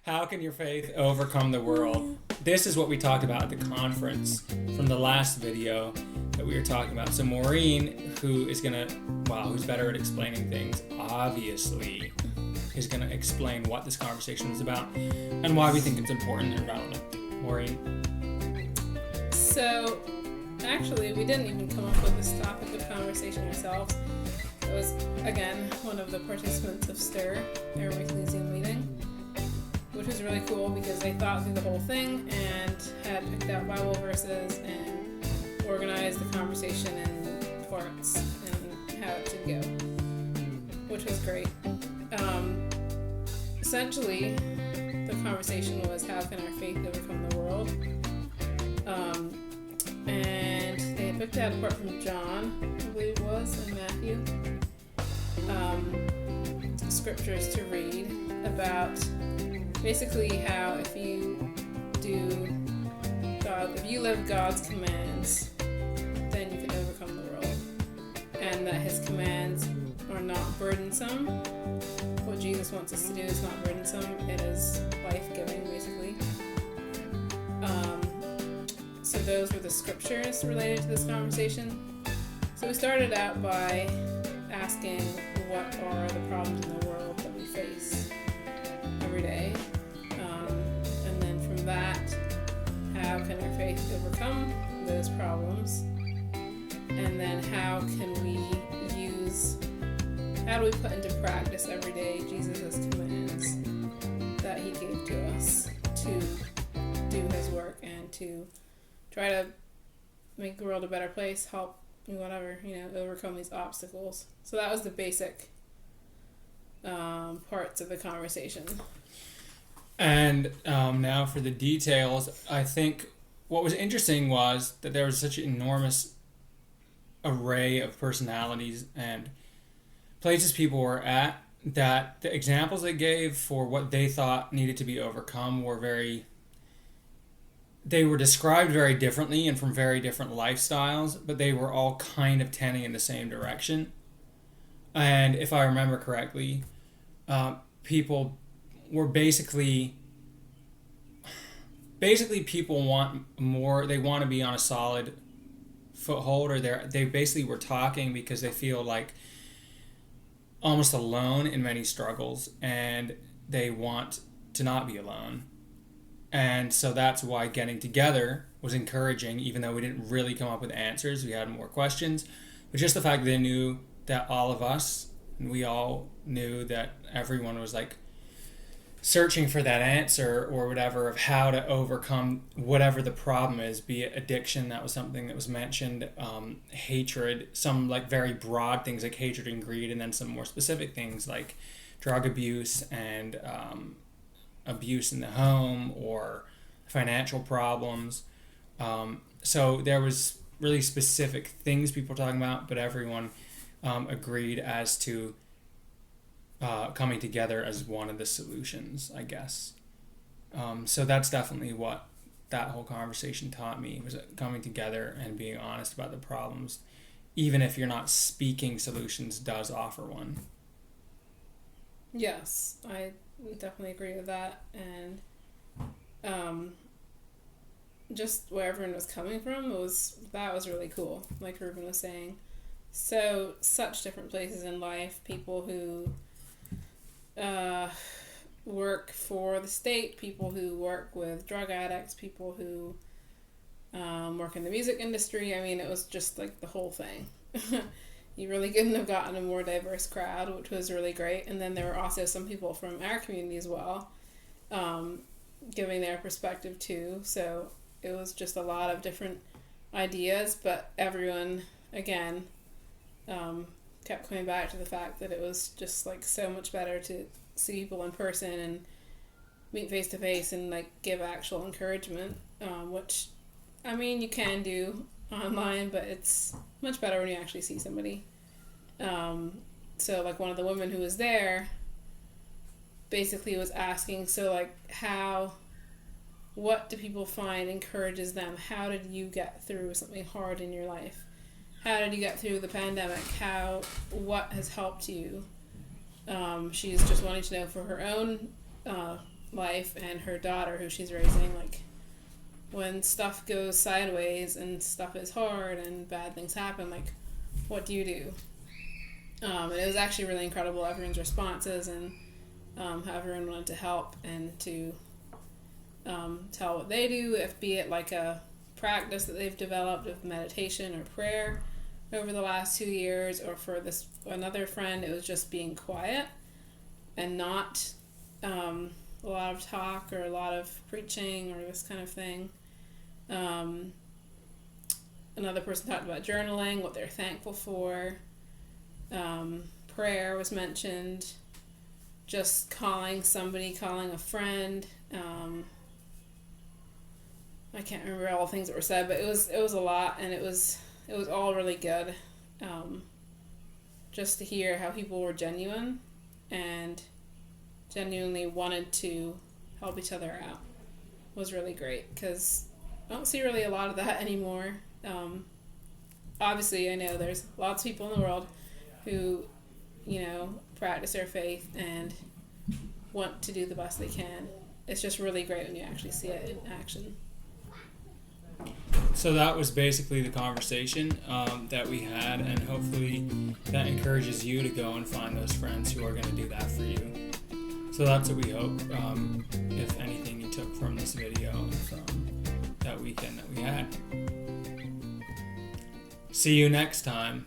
How can your faith overcome the world? This is what we talked about at the conference from the last video that we were talking about. So Maureen, who's better at explaining things, obviously is gonna explain what this conversation is about and why we think it's important and relevant. Maureen? So, actually, we didn't even come up with this topic of conversation ourselves. It was, again, one of the participants of STIR, their weekly Zoom meeting, which was really cool because they thought through the whole thing and had picked out Bible verses and organized the conversation in parts and how it should go, which was great. Essentially, the conversation was, how can our faith overcome the world? And they picked out a part from John, I believe it was, and Matthew, scriptures to read about basically how if you live God's commands, then you can overcome the world, and that His commands are not burdensome. What Jesus wants us to do is not burdensome; it is life-giving, basically. So those were the scriptures related to this conversation. So we started out by asking what are the problems in the world that we face every day. And then from that, how can our faith overcome those problems? And then how do we put into practice every day Jesus' commands that He gave to us to do His work and to try to make the world a better place, help, overcome these obstacles. So that was the basic parts of the conversation. And now for the details, I think what was interesting was that there was such an enormous array of personalities and places people were at, that the examples they gave for what they thought needed to be overcome they were described very differently and from very different lifestyles, but they were all kind of tending in the same direction. And if I remember correctly, people were basically people want more. They want to be on a solid foothold, or they basically were talking because they feel like almost alone in many struggles, and they want to not be alone. And so that's why getting together was encouraging, even though we didn't really come up with answers. We had more questions. But just the fact that they knew that all of us, and we all knew that everyone was like searching for that answer or whatever of how to overcome whatever the problem is, be it addiction, that was something that was mentioned, hatred, some like very broad things like hatred and greed, and then some more specific things like drug abuse and abuse in the home or financial problems. So there was really specific things people were talking about, but everyone agreed as to coming together as one of the solutions, I guess. So that's definitely what that whole conversation taught me, was coming together and being honest about the problems, even if you're not speaking solutions, does offer one. Yes, I definitely agree with that. And just where everyone was coming from was really cool, like Ruben was saying. So such different places in life, people who work for the state, people who work with drug addicts, people who work in the music industry. I mean, it was just like the whole thing. You really couldn't have gotten a more diverse crowd, which was really great. And then there were also some people from our community as well, giving their perspective too. So it was just a lot of different ideas, but everyone, again, kept coming back to the fact that it was just like so much better to see people in person and meet face to face and like give actual encouragement, which, I mean, you can do online, but it's much better when you actually see somebody. So like one of the women who was there basically was asking, so like what do people find encourages them? How did you get through something hard in your life? How did you get through the pandemic? What has helped you? She's just wanting to know for her own life and her daughter, who she's raising, like, when stuff goes sideways and stuff is hard and bad things happen, like, what do you do? And it was actually really incredible, everyone's responses, and how everyone wanted to help and to tell what they do, if be it like a practice that they've developed of meditation or prayer over the last 2 years, or for this another friend, it was just being quiet and not a lot of talk or a lot of preaching or this kind of thing. Another person talked about journaling, what they're thankful for. Prayer was mentioned, just calling somebody, calling a friend. I can't remember all the things that were said, but it was a lot, and it was all really good. Just to hear how people were genuine and genuinely wanted to help each other out was really great, because I don't see really a lot of that anymore. Obviously, I know there's lots of people in the world who, practice their faith and want to do the best they can. It's just really great when you actually see it in action. So that was basically the conversation that we had, and hopefully that encourages you to go and find those friends who are going to do that for you. So that's what we hope, if anything you took from this video, from that weekend that we had. See you next time.